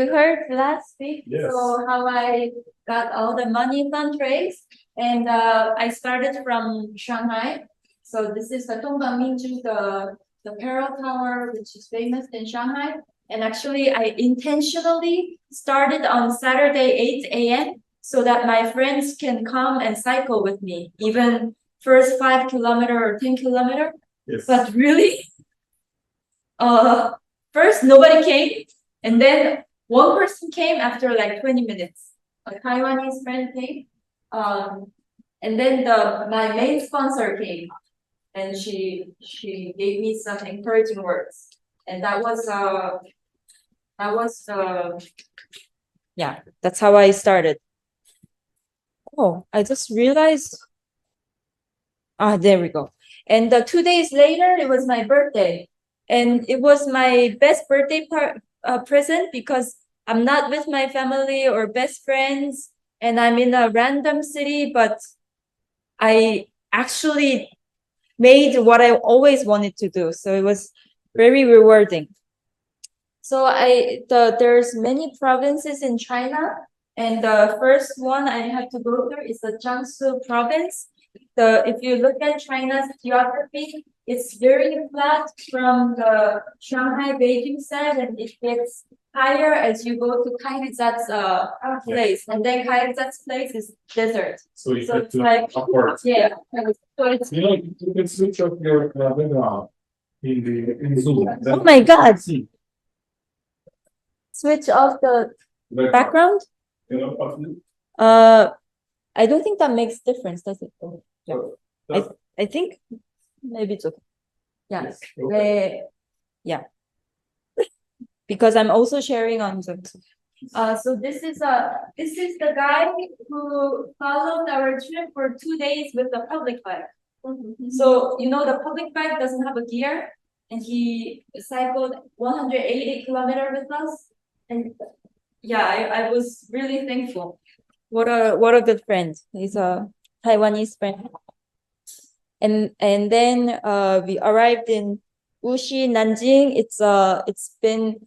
You heard last week, Yes. so how I got all the money fundraised, and I started from Shanghai. So this is the Dongbangminju, the Pearl Tower, which is famous in Shanghai. And actually, I intentionally started on Saturday 8 a.m. so that my friends can come and cycle with me, even first 5 kilometer or 10 kilometer. Yes. But really, first nobody came, and then one person came after like 20 minutes. A Taiwanese friend came, and then my main sponsor came, and she gave me some encouraging words, and yeah, that's how I started. Oh, I just realized. There we go. And 2 days later, it was my birthday. And it was my best birthday present because I'm not with my family or best friends, and I'm in a random city, but I actually made what I always wanted to do. So it was very rewarding. So there's many provinces in China, and the first one I have to go through is the Jiangsu province. If you look at China's geography, it's very flat from the Shanghai Beijing side, and it gets higher as you go to Kaizat's place, and then Kaizat's place is desert. So you So have it's to like upwards. yeah, so it's You can switch off your webinar in Zoom. oh my God. See. Switch off the background. You know, button. I don't think that makes difference, does it? So I think maybe it's okay. Yeah. yes, okay. Yeah. Because I'm also sharing on Zoom. So this is the guy who followed our trip for 2 days with the public bike. So you know the public bike doesn't have a gear, and he cycled 180 kilometers with us, and yeah, I was really thankful. What a good friend. He's a Taiwanese friend. And then we arrived in Wuxi, Nanjing. It's been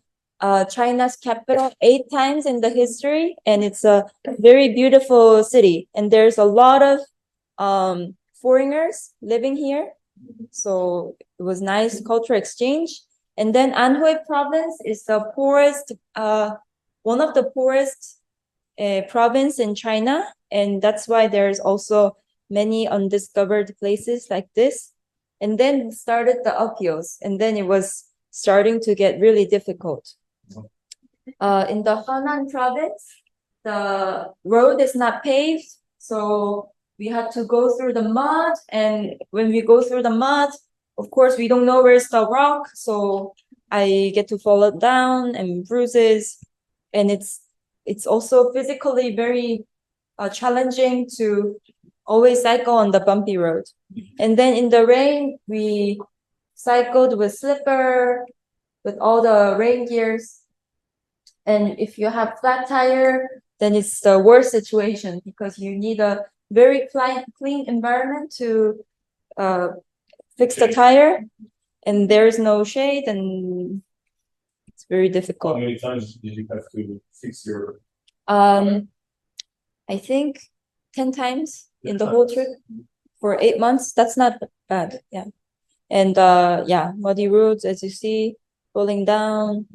China's capital 8 times in the history, and it's a very beautiful city. And there's a lot of foreigners living here, so it was nice cultural exchange. And then Anhui province is the poorest, one of the poorest province in China, and that's why there's also many undiscovered places like this. And then started the uphills, and then it was starting to get really difficult. In the Henan province, the road is not paved, so we had to go through the mud. And when we go through the mud, of course, we don't know where's the rock, so I get to fall down and bruises. And it's also physically very challenging to always cycle on the bumpy road. And then in the rain, we cycled with slipper, with all the rain gears. And if you have flat tire, then it's the worst situation because you need a very clean environment to fix the tire, and there's no shade, and it's very difficult. How many times did you have to fix your? I think 10 times in the whole trip for 8 months. That's not bad. Yeah. And yeah, muddy roads, as you see, rolling down.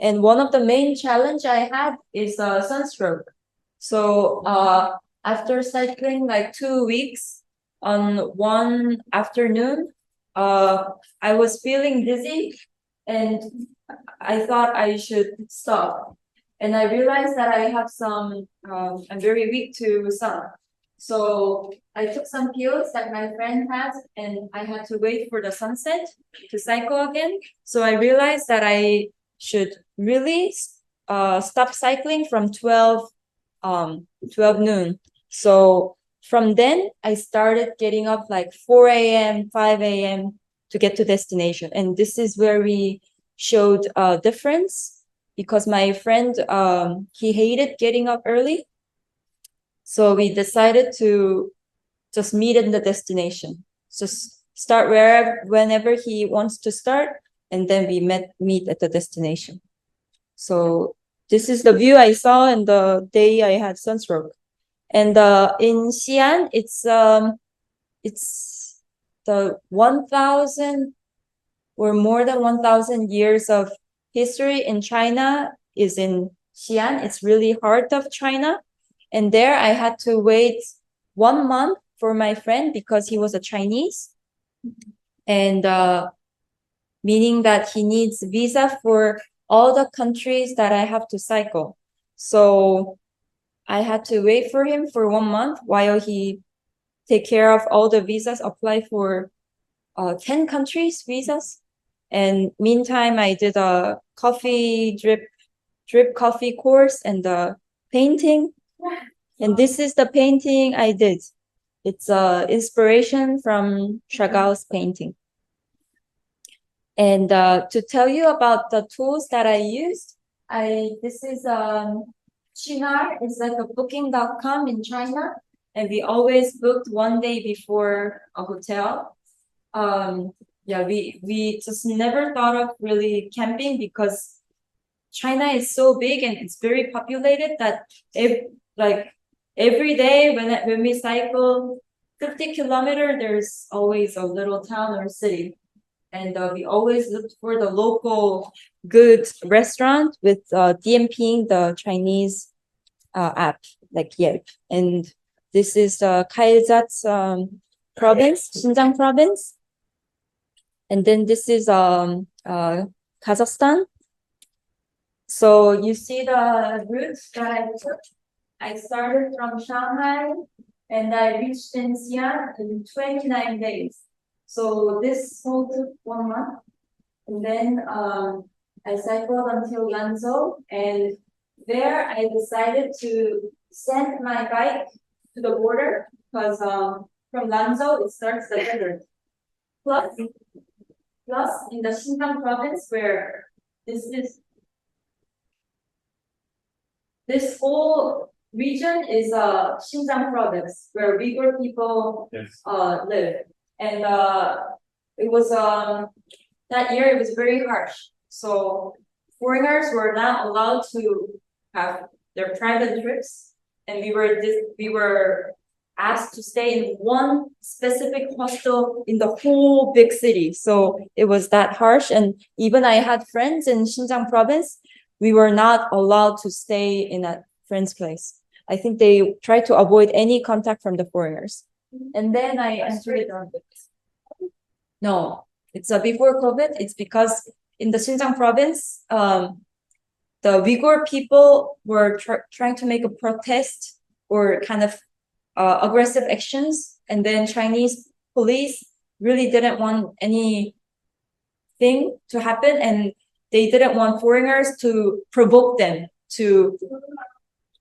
And one of the main challenge I had is sunstroke. So after cycling like 2 weeks, on one afternoon, I was feeling dizzy, and I thought I should stop. And I realized that I have I'm very weak to sun. So I took some pills that my friend had, and I had to wait for the sunset to cycle again. So I realized that I should really stop cycling from 12 noon. So from then I started getting up like 4 a.m., 5 a.m. to get to destination. And this is where we showed a difference, because my friend he hated getting up early. So we decided to just meet in the destination. Just start whenever he wants to start, and then we meet at the destination. So This is the view I saw in the day I had sunstroke. And in Xi'an, it's the 1,000 or more than 1,000 years of history in China is in Xi'an. It's really heart of China. And there I had to wait 1 month for my friend because he was a Chinese. And meaning that he needs visa for all the countries that I have to cycle. So I had to wait for him for 1 month while he take care of all the visas, apply for 10 countries visas. And meantime, I did a drip coffee course and the painting. And this is the painting I did. It's inspiration from Chagall's painting. And to tell you about the tools that I used, this is Shinar. It's like a booking.com in China. And we always booked 1 day before a hotel. Yeah, we just never thought of really camping because China is so big and it's very populated that every day when we cycle 50 kilometers, there's always a little town or city. And we always looked for the local good restaurant with DMPing the Chinese app, like Yelp. And this is Kailzat's province, Xinjiang province. And then this is Kazakhstan. So you see the routes that I took. I started from Shanghai and I reached in Xi'an in 29 days. So this whole took 1 month. And then I cycled until Lanzhou, and there I decided to send my bike to the border because from Lanzhou it starts the desert. Plus in the Xinjiang province where this whole region is Xinjiang province where Uyghur people live. And it was that year it was very harsh. So foreigners were not allowed to have their private trips, and we were asked to stay in one specific hostel in the whole big city. So it was that harsh. And even I had friends in Xinjiang province, we were not allowed to stay in a friend's place. I think they tried to avoid any contact from the foreigners. And then I entered. No, it's before COVID. It's because in the Xinjiang province, the Uyghur people were trying to make a protest or kind of aggressive actions, and then Chinese police really didn't want anything to happen, and they didn't want foreigners to provoke them to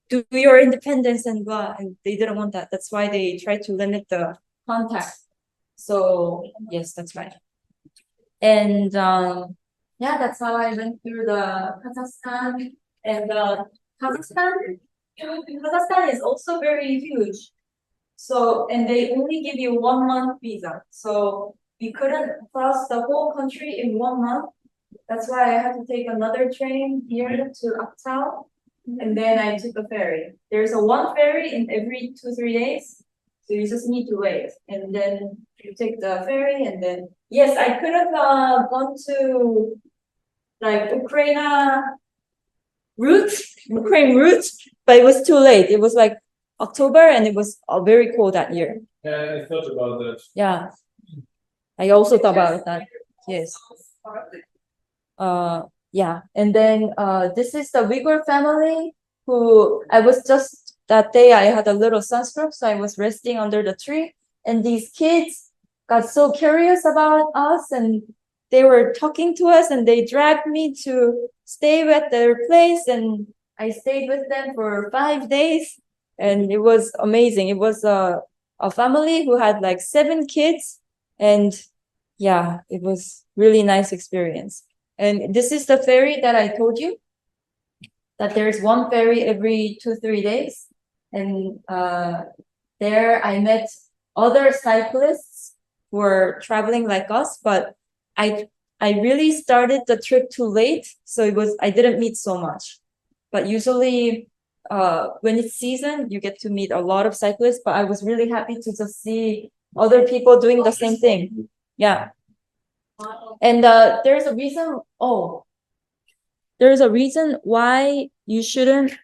do your independence and blah, and they didn't want that. That's why they tried to limit the contact. So yes, that's right. And yeah, that's how I went through the Kazakhstan. And Kazakhstan is also very huge. So, and they only give you 1 month visa. So we couldn't cross the whole country in 1 month. That's why I had to take another train here to Aktau. And then I took a ferry. There's one ferry in every 2-3 days. So you just need to wait. And then you take the ferry, and then, yes, I could have gone to like Ukraine route, but it was too late. It was like October and it was very cold that year. Yeah, I thought about that. Yeah. I also thought about that. Yes. Yeah. And then this is the Uyghur family who I was just that day I had a little sunstroke, so I was resting under the tree, and these kids got so curious about us, and they were talking to us, and they dragged me to stay at their place, and I stayed with them for 5 days, and it was amazing. It was a family who had like 7 kids, and yeah, it was really nice experience. And this is the ferry that I told you, that there's one ferry every 2-3 days. And there I met other cyclists who were traveling like us, but I really started the trip too late, so I didn't meet so much. but usually when it's season, you get to meet a lot of cyclists, but I was really happy to just see other people doing the same thing. Yeah. And there's a reason why you shouldn't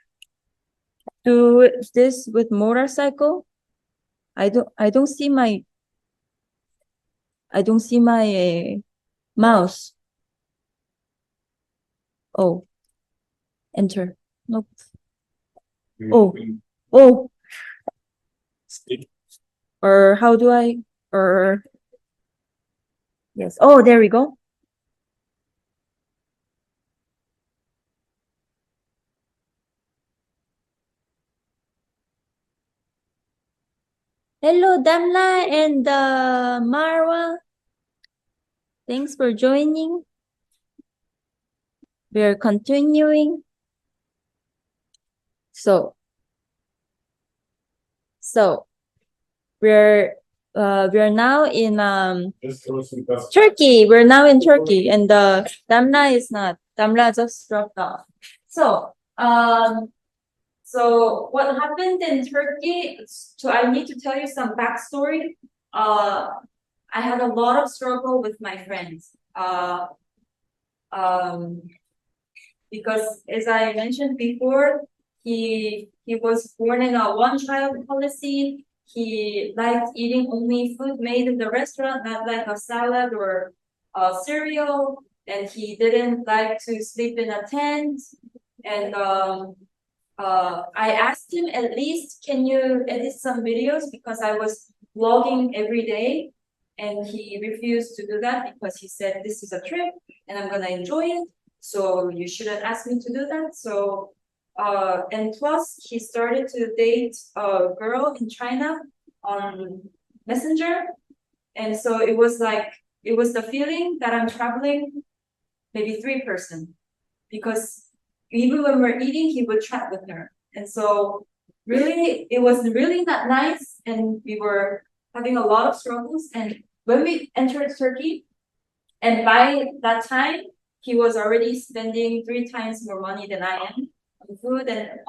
do this with motorcycle. I don't see my mouse. Oh, enter. Nope. Oh. Or how do I, or, yes. Oh, there we go. Hello, Damla and Marwa. Thanks for joining. We're continuing. So we're now in Turkey. We're now in Turkey, and Damla is not. Damla just dropped off. So so what happened in Turkey? So I need to tell you some backstory. I had a lot of struggle with my friends. Because as I mentioned before, he was born in a one-child policy. He liked eating only food made in the restaurant, not like a salad or a cereal. And he didn't like to sleep in a tent. And I asked him, at least, can you edit some videos? Because I was vlogging every day. And he refused to do that because he said, this is a trip and I'm going to enjoy it. So you shouldn't ask me to do that. So, and plus he started to date a girl in China on Messenger. And so it was the feeling that I'm traveling maybe 3-person, because even when we're eating, he would chat with her. And so really, it was really not nice. And we were having a lot of struggles. And when we entered Turkey, and by that time, he was already spending 3 times more money than I am on food and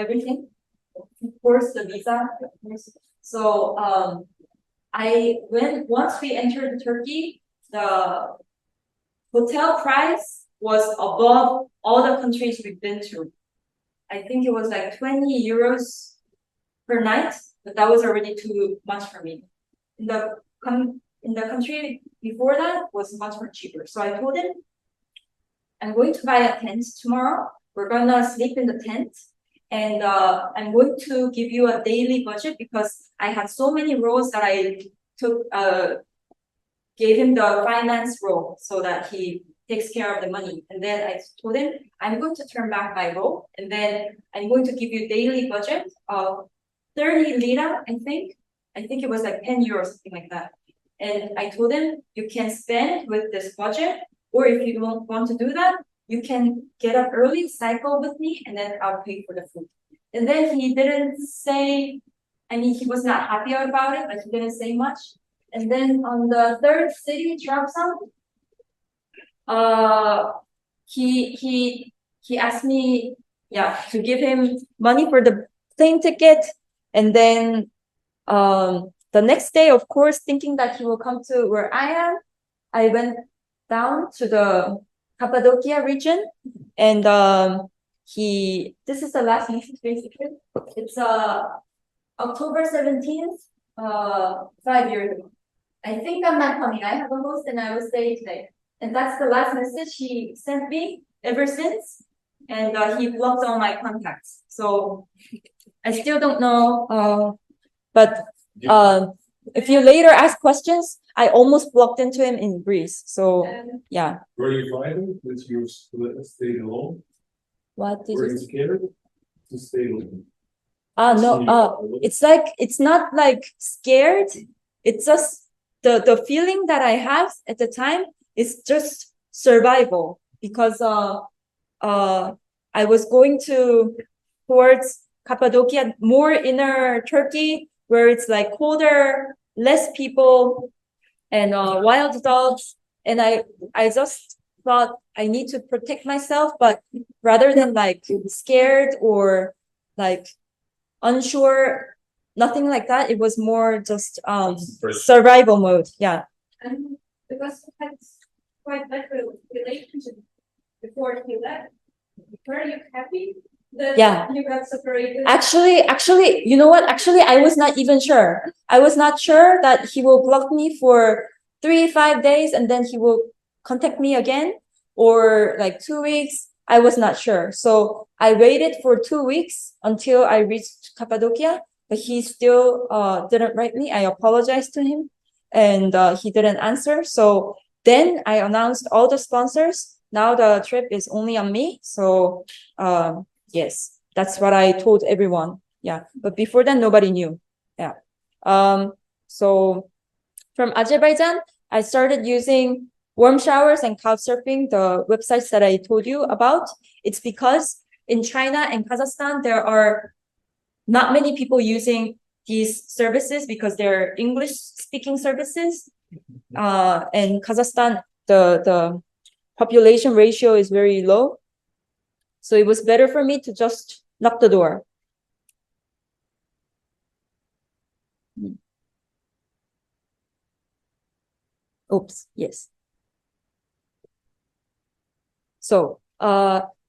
everything. Of course, the visa. So once we entered Turkey, the hotel price was above all the countries we've been to. I think it was like 20 euros per night, but that was already too much for me. In the country before that was much more cheaper. So I told him, I'm going to buy a tent tomorrow. We're gonna sleep in the tent. And I'm going to give you a daily budget because I had so many roles that I took, gave him the finance role so that he takes care of the money. And then I told him, I'm going to turn back my role. And then I'm going to give you daily budget of 30 lira, I think. I think it was like 10 euros, something like that. And I told him, you can spend with this budget, or if you don't want to do that, you can get up early, cycle with me, and then I'll pay for the food. And then he didn't say, I mean, he was not happy about it, but he didn't say much. And then on the third city, Trabzon, he asked me, to give him money for the plane ticket. And then the next day, of course, thinking that he will come to where I am, I went down to the Cappadocia region, and this is the last message basically. It's October 17th, 5 years ago. I think I'm not coming. I have a host and I will stay today. And that's the last message he sent me ever since. And he blocked all my contacts. So I still don't know. But if you later ask questions, I almost blocked into him in Greece. So yeah. Were you frightened that you stayed alone? What did Were you you scared to stay alone? No, it's not like scared. It's just the feeling that I have at the time is just survival, because I was going towards Cappadocia, more inner Turkey, where it's like colder, less people, and wild dogs. And I just thought I need to protect myself, but rather than like scared or like unsure, nothing like that. It was more just survival mode. Yeah. And because you had quite better relationship before he left, were you happy that Yeah. you got separated? Actually, you know what? Actually, I was not even sure. I was not sure that he will block me for 3-5 days and then he will contact me again, or like 2 weeks. I was not sure. So I waited for 2 weeks until I reached Cappadocia, but he still didn't write me. I apologized to him and he didn't answer. So then I announced all the sponsors. Now the trip is only on me. So yes, that's what I told everyone. Yeah, but before then, nobody knew. Yeah. So from Azerbaijan, I started using warm showers and couch surfing, the websites that I told you about. It's because in China and Kazakhstan, there are not many people using these services because they're English speaking services. And Kazakhstan, the population ratio is very low. So it was better for me to just knock the door. Oops, yes. So,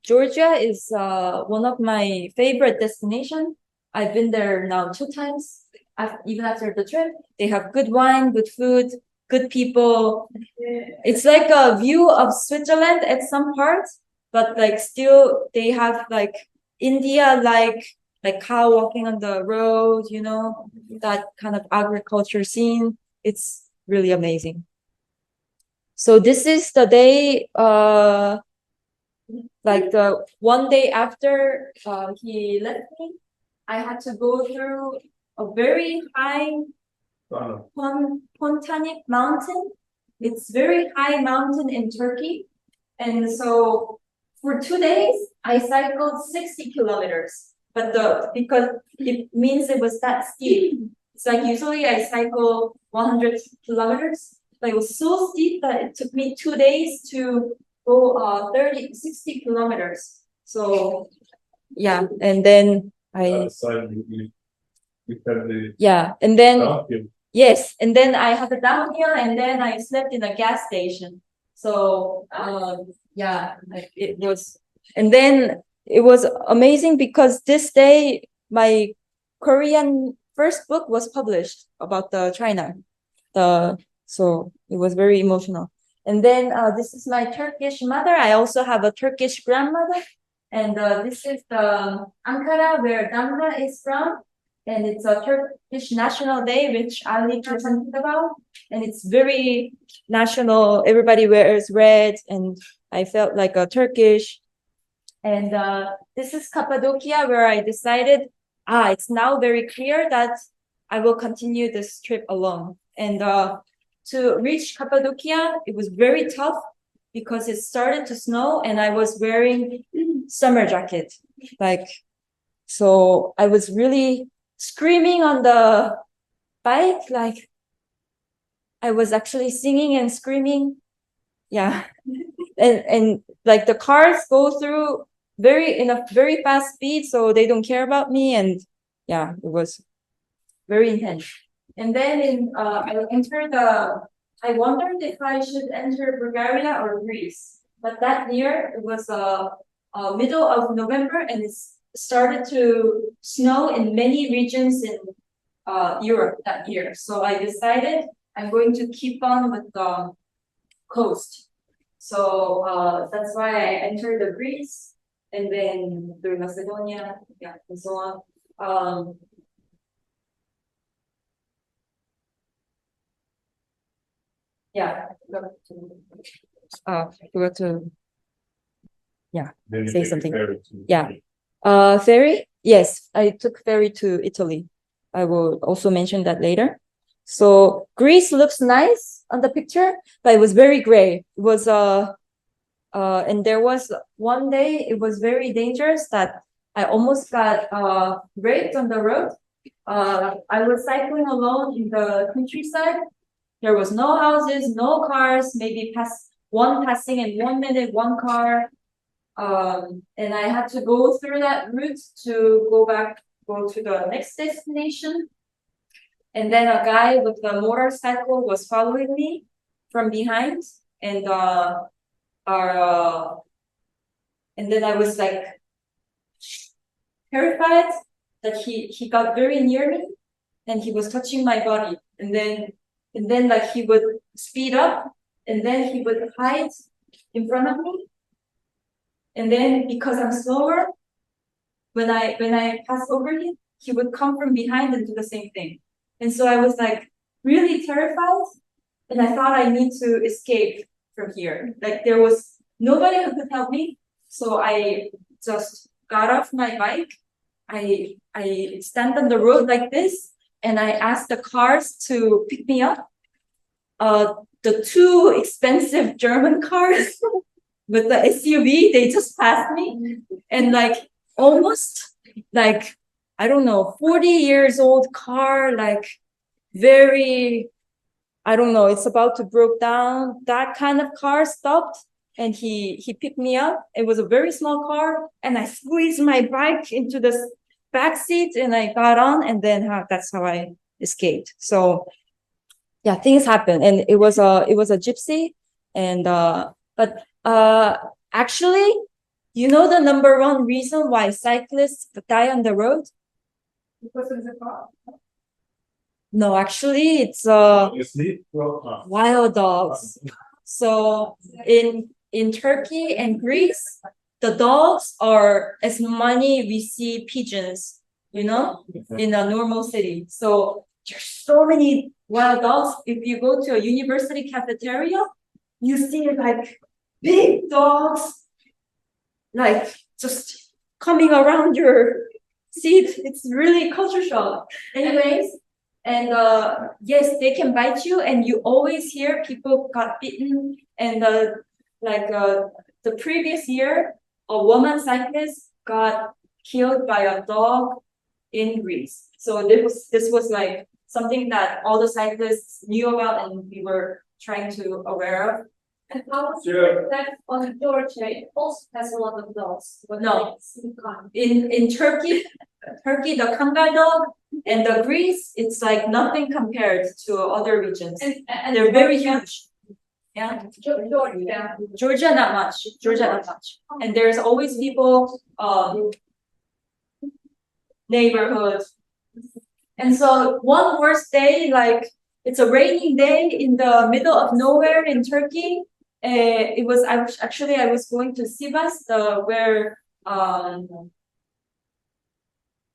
Georgia is one of my favorite destinations. I've been there now 2 times. Even after the trip, they have good wine, good food, good people. It's like a view of Switzerland at some parts, but like still they have like India, like cow walking on the road, you know, that kind of agriculture scene. It's really amazing. So this is the day, like the one day after he left me, I had to go through a very high Pontanic mountain. It's very high mountain in Turkey. And so for 2 days, I cycled 60 kilometers. But because it means it was that steep. It's like usually I cycle 100 kilometers, but it was so steep that it took me 2 days to go 60 kilometers. So yeah, and then yeah, and then yes, and then I had a downhill, and then I slept in a gas station. So yeah, like it was, and then it was amazing because this day my Korean first book was published about the China. So it was very emotional. And then this is my Turkish mother. I also have a Turkish grandmother. And this is the Ankara where Damla is from. And it's a Turkish National Day, which Ali presented about. And it's very national. Everybody wears red. And I felt like a Turkish. And this is Cappadocia, where I decided, it's now very clear that I will continue this trip alone. And to reach Cappadocia, it was very tough because it started to snow and I was wearing summer jacket. Like, so I was really screaming on the bike. Like, I was actually singing and screaming. Yeah. And like the cars go through in a very fast speed, so they don't care about me. And yeah, it was very intense. And then I wondered if I should enter Bulgaria or Greece. But that year, it was middle of November, and it started to snow in many regions in Europe that year. So I decided I'm going to keep on with the coast. So that's why I entered the Greece and then through Macedonia, yeah, and so on. Yeah, forgot to say something. Yeah. Ferry? Yes, I took ferry to Italy. I will also mention that later. So Greece looks nice on the picture, but it was very gray. It was and there was one day it was very dangerous that I almost got raped on the road. I was cycling alone in the countryside. There was no houses, no cars, maybe one passing in 1 minute, one car. And I had to go through that route to go to the next destination. And then a guy with a motorcycle was following me from behind, and and then I was like terrified that he got very near me, and he was touching my body, and then like he would speed up, and then he would hide in front of me, and then because I'm slower, when I pass over him, he would come from behind and do the same thing. And so I was like really terrified, and I thought I need to escape from here. Like there was nobody who could help me. So I just got off my bike. I stand on the road like this, and I asked the cars to pick me up. The two expensive German cars with the SUV, they just passed me, and like almost like I don't know, 40 years old car, like very, I don't know, it's about to break down. That kind of car stopped, and he picked me up. It was a very small car, and I squeezed my bike into the back seat, and I got on, and then that's how I escaped. So yeah, things happen, and it was a gypsy, and but actually, you know the number one reason why cyclists die on the road? Because of the car. No, actually, it's You sleep? wild dogs. So in Turkey and Greece, the dogs are as many we see pigeons, you know, in a normal city. So there's so many wild dogs. If you go to a university cafeteria, you see like big dogs, like just coming around your seat. It's really culture shock. Anyways, and yes, they can bite you, and you always hear people got bitten. And the previous year, a woman cyclist got killed by a dog in Greece. So this was like something that all the cyclists knew about, and we were trying to aware of. And how was Yeah. that on Georgia? It also has a lot of dogs. But No. it's in kind. In Turkey, the Kangal dog, and the Greece, it's like nothing compared to other regions. And They're very huge. Yeah, Georgia. Georgia not much. And there's always people, neighborhood. And so one worst day, like it's a raining day in the middle of nowhere in Turkey. I was going to Sivas, where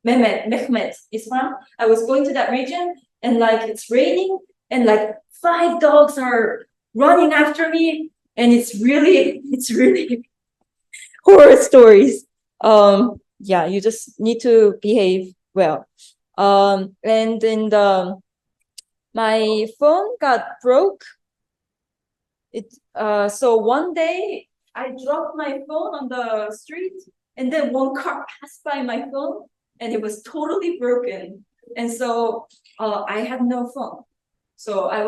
Mehmet is from. I was going to that region, and like it's raining, and like 5 dogs are running after me, and it's really horror stories. Yeah, you just need to behave well. And then my phone got broke. So one day I dropped my phone on the street, and then one car passed by my phone, and it was totally broken. And so I had no phone. So I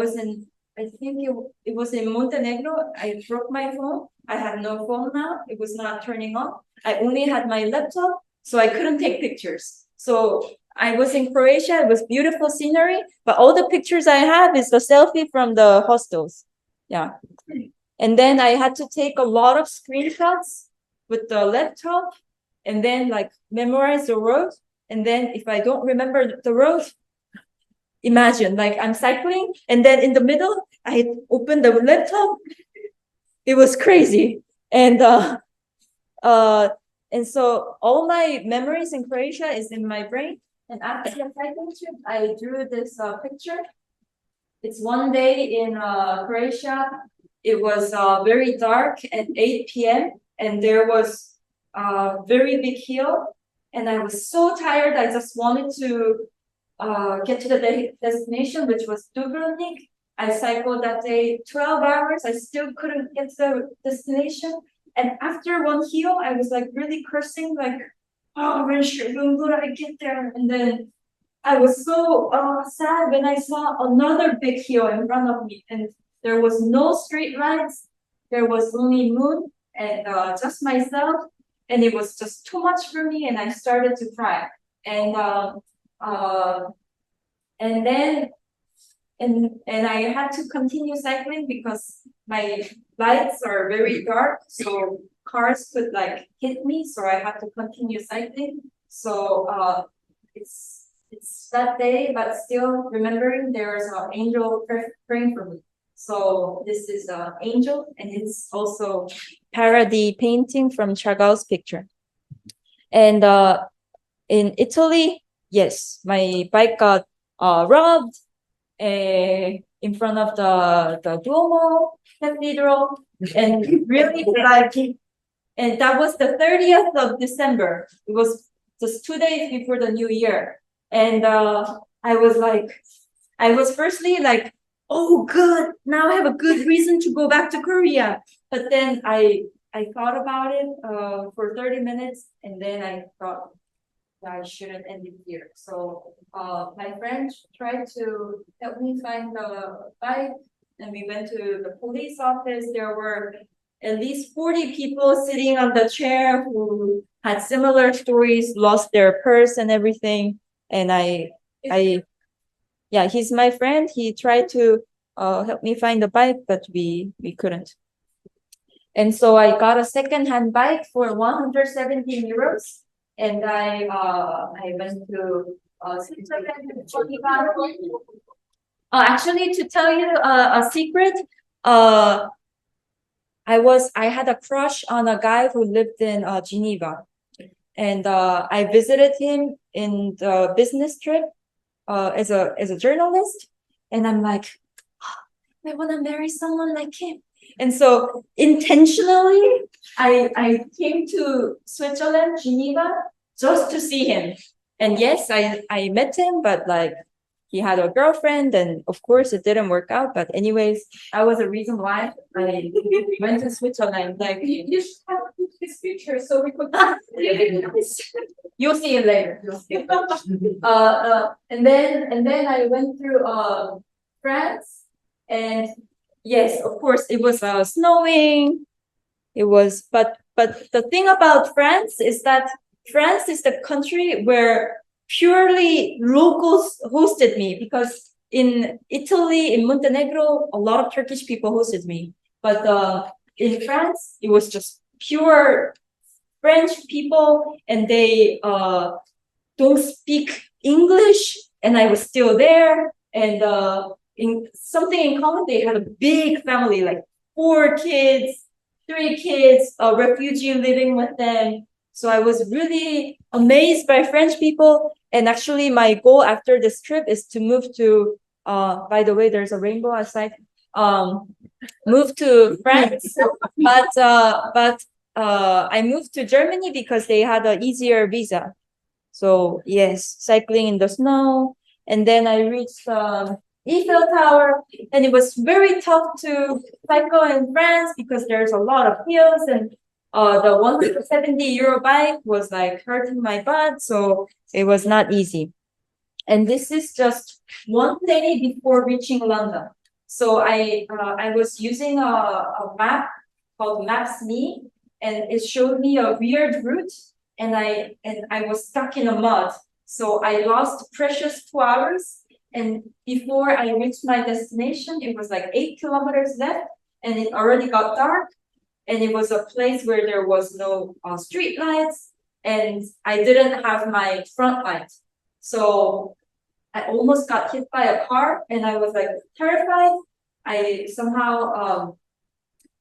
think it was in Montenegro. I broke my phone. I had no phone now. It was not turning on. I only had my laptop, so I couldn't take pictures. So I was in Croatia. It was beautiful scenery, but all the pictures I have is the selfie from the hostels. Yeah. And then I had to take a lot of screenshots with the laptop, and then like memorize the road. And then if I don't remember the road, imagine like I'm cycling, and then in the middle, I opened the laptop. It was crazy. And so all my memories in Croatia is in my brain. And after the cycling trip, I drew this picture. It's one day in Croatia. It was very dark at 8 p.m. and there was a very big hill. And I was so tired. I just wanted to get to the destination, which was Dubrovnik. I cycled that day 12 hours. I still couldn't get to the destination. And after one hill, I was like really cursing, like, oh, when would I get there? And then I was so sad when I saw another big hill in front of me, and there was no street lights. there was only moon and just myself, and it was just too much for me, and I started to cry. And uh, and then and I had to continue cycling because my lights are very dark, so cars could like hit me, so I had to continue cycling. So it's that day, but still remembering there's an angel praying for me. So this is an angel, and it's also parody painting from Chagall's picture. And in Italy, yes, my bike got robbed in front of the Duomo Cathedral, and really like, and that was the 30th of December. It was just 2 days before the new year, and I was like, I was firstly like, oh, good, now I have a good reason to go back to Korea. But then I thought about it for 30 minutes, and then I thought, I shouldn't end it here. So my friend tried to help me find the bike, and we went to the police office. There were at least 40 people sitting on the chair who had similar stories, lost their purse and everything. And yeah, he's my friend. He tried to help me find the bike, but we couldn't. And so I got a second-hand bike for 117 euros. And I went to actually, to tell you a secret, I had a crush on a guy who lived in Geneva, and I visited him in the business trip as a journalist, and I'm like, I want to marry someone like him. And so intentionally, I came to Switzerland, Geneva, just to see him. And yes, I met him, but like he had a girlfriend, and of course it didn't work out. But anyways, that was a reason why I went to Switzerland. Like, You should have this picture so we could. you'll see it later. You'll see it later. And then I went through France, and yes, of course, it was snowing. It was, but the thing about France is that France is the country where purely locals hosted me, because in Italy, in Montenegro, a lot of Turkish people hosted me. But in France, it was just pure French people, and they don't speak English, and I was still there. And in something in common, they had a big family, like 4 kids, 3 kids, a refugee living with them. So I was really amazed by French people. And actually, my goal after this trip is to move to, by the way, there's a rainbow outside, move to France. But I moved to Germany because they had an easier visa. So yes, cycling in the snow. And then I reached Eiffel Tower, and it was very tough to cycle in France because there's a lot of hills, and the 170 euro bike was like hurting my butt, so it was not easy. And this is just one day before reaching London. So I was using a map called Maps.me, and it showed me a weird route, and I was stuck in a mud. So I lost precious 2 hours. And before I reached my destination, it was like 8 kilometers left, and it already got dark. And it was a place where there was no street lights, and I didn't have my front light. So I almost got hit by a car, and I was like terrified. I somehow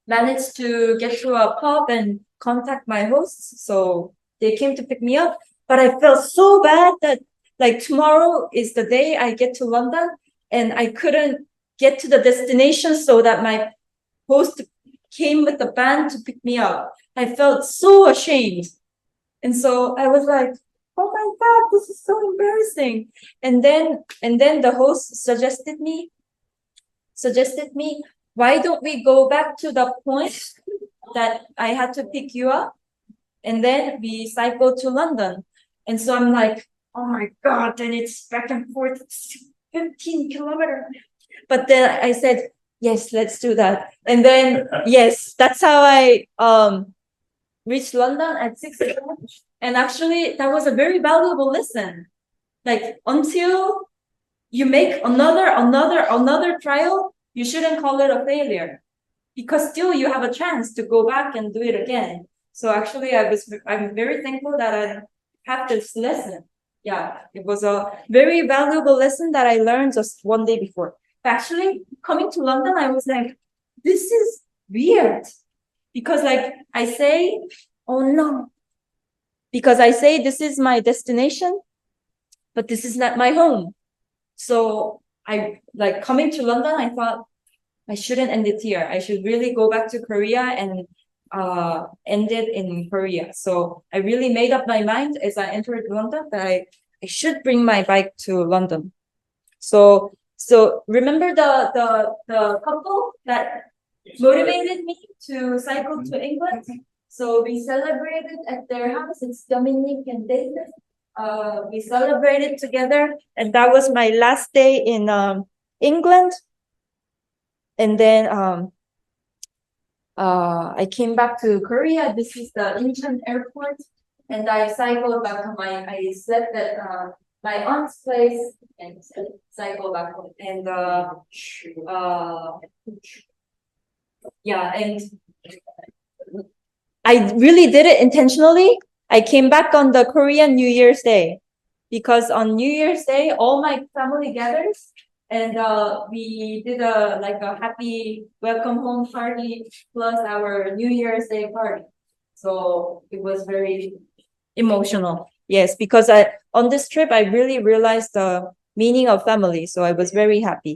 managed to get to a pub and contact my hosts. So they came to pick me up, but I felt so bad that like tomorrow is the day I get to London, and I couldn't get to the destination so that my host came with the band to pick me up. I felt so ashamed. And so I was like, oh my God, this is so embarrassing. And then the host suggested me, why don't we go back to the point that I had to pick you up, and then we cycle to London. And so I'm like, oh my God, then it's back and forth, 15 kilometers. But then I said, yes, let's do that. And then, yes, that's how I reached London at 6 a.m. And actually, that was a very valuable lesson. Like, until you make another trial, you shouldn't call it a failure, because still you have a chance to go back and do it again. So actually, I'm very thankful that I have this lesson. Yeah, it was a very valuable lesson that I learned just one day before. Actually, coming to London, I was like, this is weird, because like I say, oh no, because I say this is my destination, but this is not my home. So I like coming to London, I thought I shouldn't end it here. I should really go back to Korea and end it in Korea. So I really made up my mind as I entered London that I should bring my bike to London. So remember the couple that motivated me to cycle to England? So we celebrated at their house. It's Dominic and David. We celebrated together, and that was my last day in England. And then I came back to Korea. This is the Incheon airport, and I cycled back to I slept at my aunt's place and cycled back home. And yeah, and I really did it intentionally. I came back on the Korean New Year's Day, because on New Year's Day, all my family gathers, and we did a happy welcome home party plus our New Year's Day party. So it was very emotional. Yes, because on this trip, I really realized the meaning of family. So I was very happy.